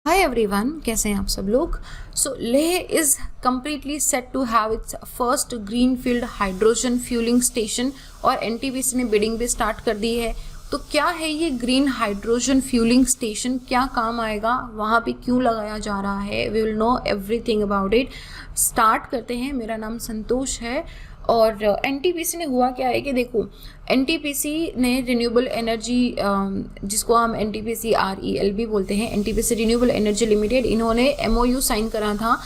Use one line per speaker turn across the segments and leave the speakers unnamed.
Hi everyone, कैसे हैं आप सब लोग। So Leh is completely set to have its first green field hydrogen fuelling station और एनटीपीसी ने बिडिंग भी स्टार्ट कर दी है। तो क्या है ये ग्रीन हाइड्रोजन फ्यूलिंग स्टेशन, क्या काम आएगा, वहाँ पे क्यों लगाया जा रहा है, we will know everything about it. Start करते हैं। मेरा नाम संतोष है और एनटीपीसी ने हुआ क्या है कि देखो, एनटीपीसी ने रिन्यूएबल एनर्जी, जिसको हम एनटीपीसी REL भी बोलते हैं, एनटीपीसी रिन्यूएबल एनर्जी लिमिटेड, इन्होंने MOU साइन करा था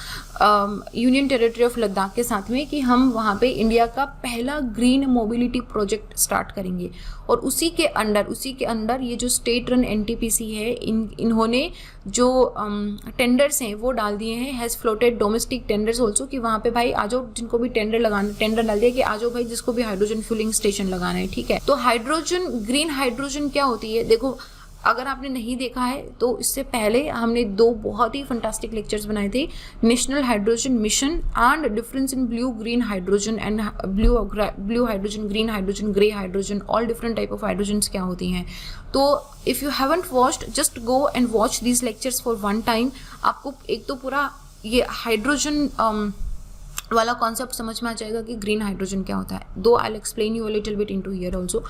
यूनियन टेरिटरी ऑफ लद्दाख के साथ में कि हम वहाँ पे इंडिया का पहला ग्रीन मोबिलिटी प्रोजेक्ट स्टार्ट करेंगे। और उसी के अंडर ये जो स्टेट रन एनटीपीसी है, इन्होंने जो टेंडर्स हैं वो डाल दिए हैं, has floated domestic tenders also, कि वहाँ पे भाई आ जाओ, जिनको भी टेंडर डाल दिया कि आ जाओ भाई, जिसको भी हाइड्रोजन फ्यूलिंग स्टेशन लगाना है, ठीक है। तो हाइड्रोजन, ग्रीन हाइड्रोजन क्या होती है, देखो अगर आपने नहीं देखा है तो इससे पहले हमने 2 बहुत ही फंटास्टिक लेक्चर्स बनाए थे, national hydrogen mission and difference in blue green hydrogen and blue hydrogen, green hydrogen, grey hydrogen, all different type of hydrogens क्या होती हैं। तो if you haven't watched, just go and watch these lectures for one time. आपको एक तो पूरा ये hydrogen वाला कॉन्सेप्ट समझ में आ जाएगा कि ग्रीन हाइड्रोजन क्या होता है। दो I will explain you a little bit into here also.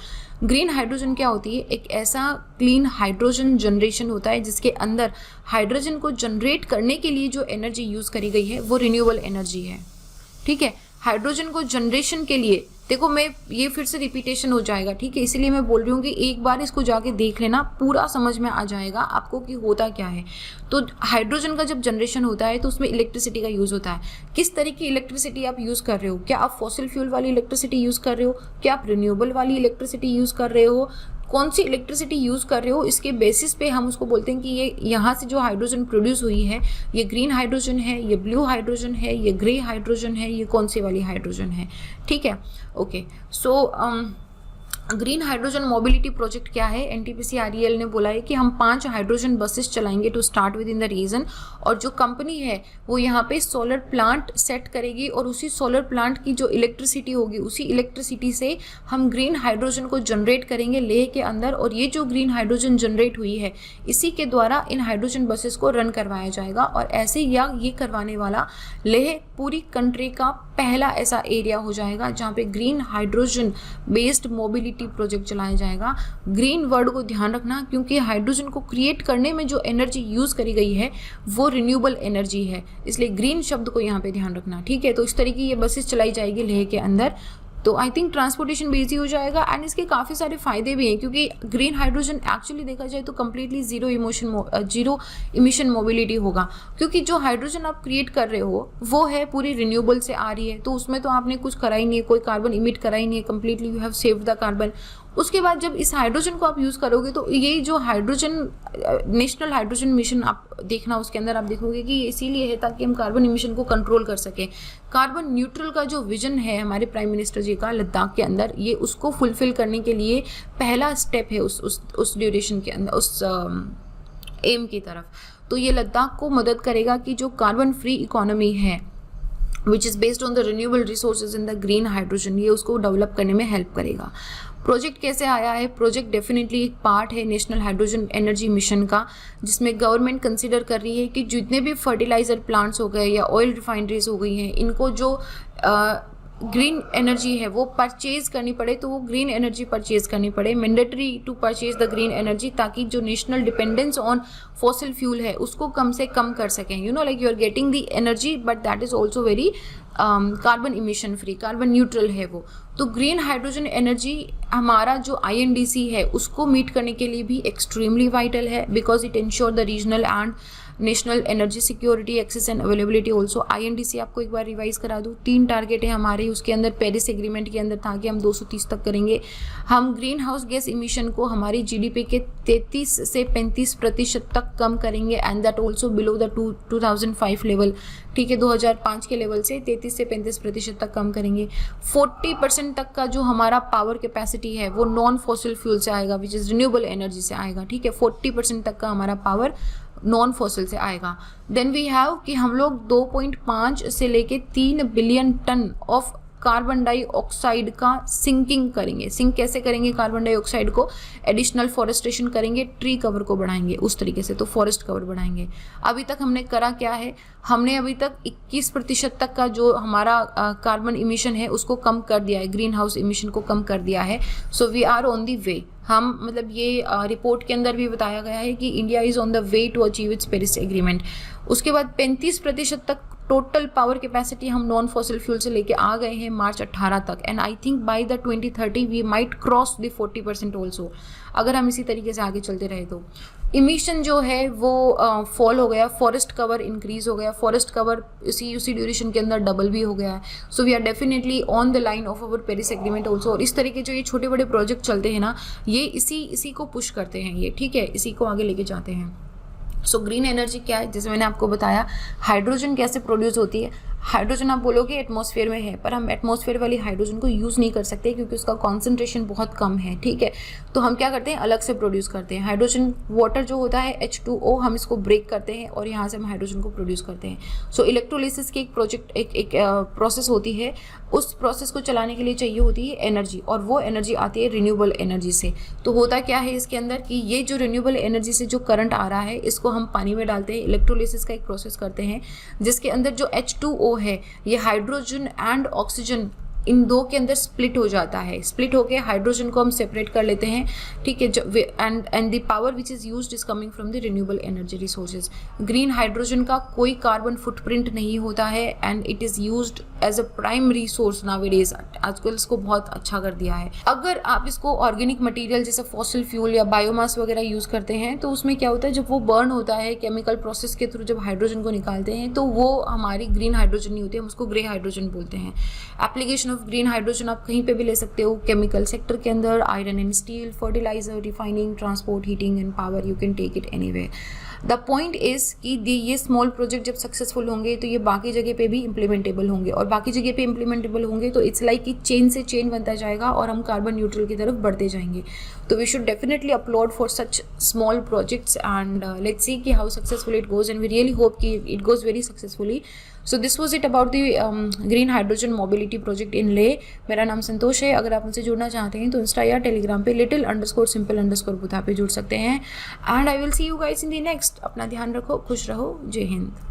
Green hydrogen क्या होती है, एक ऐसा क्लीन हाइड्रोजन जनरेशन होता है जिसके अंदर हाइड्रोजन को जनरेट करने के लिए जो एनर्जी यूज़ करी गई है वो रिन्यूएबल एनर्जी है, ठीक है। हाइड्रोजन को जनरेशन के लिए, देखो मैं ये फिर से रिपीटेशन हो जाएगा, ठीक है, इसीलिए मैं बोल रही हूँ कि एक बार इसको जाके देख लेना, पूरा समझ में आ जाएगा आपको कि होता क्या है। तो हाइड्रोजन का जब जनरेशन होता है तो उसमें इलेक्ट्रिसिटी का यूज़ होता है। किस तरह की इलेक्ट्रिसिटी आप यूज़ कर रहे हो, क्या आप फॉसिल फ्यूल वाली इलेक्ट्रिसिटी यूज़ कर रहे हो, क्या आप रिन्यूएबल वाली इलेक्ट्रिसिटी यूज़ कर रहे हो, कौन सी इलेक्ट्रिसिटी यूज़ कर रहे हो, इसके बेसिस पे हम उसको बोलते हैं कि ये यहाँ से जो हाइड्रोजन प्रोड्यूस हुई है, ये ग्रीन हाइड्रोजन है, ये ब्लू हाइड्रोजन है, ये ग्रे हाइड्रोजन है, ये कौन सी वाली हाइड्रोजन है, ठीक है। Okay, so green hydrogen mobility project क्या है, एनटीपीसी REL ने बोला है कि हम 5 हाइड्रोजन बसेस चलाएंगे to start with in the region. और जो कंपनी है वो यहाँ पे सोलर प्लांट सेट करेगी और उसी सोलर प्लांट की जो इलेक्ट्रिसिटी होगी, उसी इलेक्ट्रिसिटी से हम ग्रीन हाइड्रोजन को जनरेट करेंगे लेह के अंदर। और ये जो ग्रीन हाइड्रोजन जनरेट हुई है, इसी के द्वारा इन हाइड्रोजन बसेस को रन करवाया जाएगा। और ऐसे ये करवाने वाला लेह पूरी कंट्री का पहला ऐसा एरिया हो जाएगा जहाँ पे green hydrogen based mobility project चलाया जाएगा। ग्रीन वर्ड को ध्यान रखना, क्योंकि हाइड्रोजन को क्रिएट करने में जो एनर्जी यूज़ करी गई है वो रिन्यूएबल एनर्जी है, इसलिए ग्रीन शब्द को यहाँ पे ध्यान रखना, ठीक है। तो इस तरीके ये बसेस चलाई जाएगी लेह के अंदर। तो आई थिंक ट्रांसपोर्टेशन भी ईजी हो जाएगा एंड इसके काफ़ी सारे फ़ायदे भी हैं, क्योंकि ग्रीन हाइड्रोजन एक्चुअली देखा जाए तो कम्प्लीटली ज़ीरो इमिशन मोबिलिटी होगा, क्योंकि जो हाइड्रोजन आप क्रिएट कर रहे हो वो है पूरी रिन्यूएबल से आ रही है, तो उसमें तो आपने कुछ करा ही नहीं है, कोई कार्बन इमिट करा ही नहीं है, completely you have saved the carbon. उसके बाद जब इस हाइड्रोजन को आप यूज़ करोगे तो ये जो हाइड्रोजन नेशनल हाइड्रोजन मिशन आप देखना, उसके अंदर आप देखोगे कि इसीलिए है ताकि हम कार्बन इमिशन को कंट्रोल कर सकें। कार्बन न्यूट्रल का जो विजन है हमारे प्राइम मिनिस्टर जी का लद्दाख के अंदर, ये उसको फुलफिल करने के लिए पहला स्टेप है उस ड्यूरेशन के अंदर, उस एम की तरफ। तो ये लद्दाख को मदद करेगा कि जो कार्बन फ्री इकोनॉमी है which is based on the renewable resources in the green hydrogen, ये उसको डेवलप करने में हेल्प करेगा। प्रोजेक्ट कैसे आया है, प्रोजेक्ट डेफिनेटली एक पार्ट है नेशनल हाइड्रोजन एनर्जी मिशन का, जिसमें गवर्नमेंट कंसिडर कर रही है कि जितने भी फर्टिलाइजर प्लांट्स हो गए या ऑयल रिफाइनरीज हो गई हैं, इनको जो ग्रीन एनर्जी है वो परचेज करनी पड़े, तो वो ग्रीन एनर्जी परचेज करनी पड़े, mandatory to purchase the green energy, ताकि जो national dependence on fossil fuel है उसको कम से कम कर सकें। You know, like you are getting the energy but that is also very carbon emission free, carbon neutral है वो। तो ग्रीन हाइड्रोजन एनर्जी हमारा जो INDC है उसको मीट करने के लिए भी एक्सट्रीमली वाइटल है, because it insure the regional and national energy security, access and availability also. INDC आपको एक बार रिवाइज करा दूँ, 3 टारगेट है हमारे, उसके अंदर पेरिस एग्रीमेंट के अंदर था कि हम 230 तक करेंगे। हम ग्रीन हाउस गैस इमिशन को हमारी GDP के 33 से 35% तक कम करेंगे, and that also below the 2005 level, ठीक है, 2005 के लेवल से 33 से 35% तक कम करेंगे। 40% तक का जो हमारा पावर कैपेसिटी है वो नॉन फॉसिल फ्यूल से आएगा, विच इज़ रिन्यूएबल एनर्जी से आएगा, ठीक है। 40% तक का हमारा पावर नॉन फॉसिल से आएगा। देन वी हैव कि हम लोग 2.5 से लेके 3 billion ton of carbon dioxide का सिंकिंग करेंगे। सिंक कैसे करेंगे कार्बन डाइऑक्साइड को? एडिशनल फॉरेस्टेशन करेंगे, ट्री कवर को बढ़ाएंगे उस तरीके से, तो फॉरेस्ट कवर बढ़ाएंगे। अभी तक हमने करा क्या है, हमने अभी तक 21% तक का जो हमारा कार्बन इमिशन है उसको कम कर दिया है, ग्रीन हाउस इमिशन को कम कर दिया है। So we are on the way. हम मतलब ये रिपोर्ट के अंदर भी बताया गया है कि India is on the way to achieve its Paris agreement. उसके बाद 35% तक टोटल पावर कैपेसिटी हम नॉन फॉसिल फ्यूल से लेके आ गए हैं मार्च 18 तक, and I think by the 2030 we might cross the 40% also, अगर हम इसी तरीके से आगे चलते रहे तो। इमिशन जो है वो फॉल हो गया, फॉरेस्ट कवर इंक्रीज हो गया, फॉरेस्ट कवर उसी ड्यूरेशन के अंदर डबल भी हो गया है। So we are definitely on the line of our Paris agreement also. और इस तरीके जो ये छोटे बड़े प्रोजेक्ट चलते हैं ना, ये इसी को पुश करते हैं, ये ठीक है, इसी को आगे लेके जाते हैं। सो ग्रीन एनर्जी क्या है, जैसे मैंने आपको बताया, हाइड्रोजन कैसे प्रोड्यूस होती है। हाइड्रोजन आप बोलोगे एटमॉस्फेयर में है, पर हम एटमॉस्फेयर वाली हाइड्रोजन को यूज़ नहीं कर सकते क्योंकि उसका कॉन्सेंट्रेशन बहुत कम है, ठीक है। तो हम क्या करते हैं, अलग से प्रोड्यूस करते हैं हाइड्रोजन। वाटर जो होता है H2O, हम इसको ब्रेक करते हैं और यहाँ से हम हाइड्रोजन को प्रोड्यूस करते हैं। सो इलेक्ट्रोलिसिस की एक प्रोसेस होती है, उस प्रोसेस को चलाने के लिए चाहिए होती है एनर्जी, और वो एनर्जी आती है रिन्यूएबल एनर्जी से। तो होता क्या है इसके अंदर कि ये जो रिन्यूएबल एनर्जी से जो करंट आ रहा है, इसको हम पानी में डालते हैं, इलेक्ट्रोलिसिस का एक प्रोसेस करते हैं, जिसके अंदर जो H2O है, ये हाइड्रोजन एंड ऑक्सीजन इन दो के अंदर स्प्लिट हो जाता है। स्प्लिट होके हाइड्रोजन को हम सेपरेट कर लेते हैं, ठीक है। And the power which is used is coming from the renewable energy resources. Green hydrogen का कोई कार्बन फुटप्रिंट नहीं होता है, and it is used as a prime resource nowadays. आजकल इसको बहुत अच्छा कर दिया है। अगर आप इसको ऑर्गेनिक मटेरियल जैसे फॉसिल फ्यूल या बायोमास वगैरह यूज़ करते हैं, तो उसमें क्या होता है, जब वो बर्न होता है केमिकल प्रोसेस के थ्रू, जब हाइड्रोजन को निकालते हैं, तो वो हमारी ग्रीन हाइड्रोजन नहीं होती, हम उसको ग्रे हाइड्रोजन बोलते हैं। एप्लीकेशन ऑफ ग्रीन हाइड्रोजन आप कहीं पे भी ले सकते हो, केमिकल सेक्टर के अंदर, iron and steel, fertiliser, refining, transport, heating and power, you can take it anywhere. The point is कि ये स्मॉल प्रोजेक्ट जब सक्सेसफुल होंगे तो ये बाकी जगह पे भी इम्प्लीमेंटेबल होंगे, और बाकी जगह पे इम्प्लीमेंटेबल होंगे तो इट्स लाइक कि चेन से चेन बनता जाएगा और हम कार्बन न्यूट्रल की तरफ बढ़ते जाएंगे। तो we should definitely upload for such small projects, and let's see कि how successful it goes, and we really hope कि it goes very successfully. So this was it about the green hydrogen mobility project in Leh. मेरा नाम संतोष है। अगर आप मुझसे जुड़ना चाहते हैं तो इंस्टा या टेलीग्राम पे little_simple_बुधा पे जुड़ सकते हैं। And I will see you guys in the next. अपना ध्यान रखो, खुश रहो, जय हिंद।